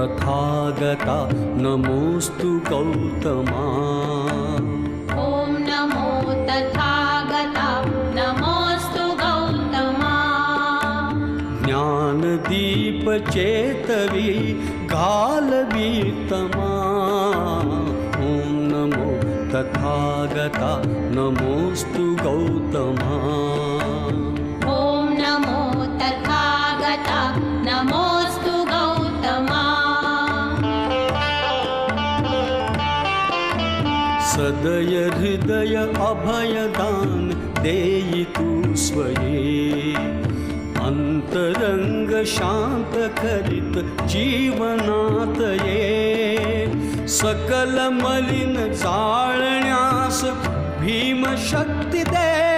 तथागता नमोऽस्तु गौतमा। ॐ नमो तथागता नमोऽस्तु गौतमा। ज्ञानदीपचेतवी घालवीतमा। ॐ नमो तथागता नमोऽस्तु गौतमा। ॐ नमो तथागता नमोऽस्तु गौतमा। सदय हृदय अभयदान देयितु स्वये। अंतरंग शांत करित जीवनातये। सकल मलिन जाळण्यास भीमशक्ती दे।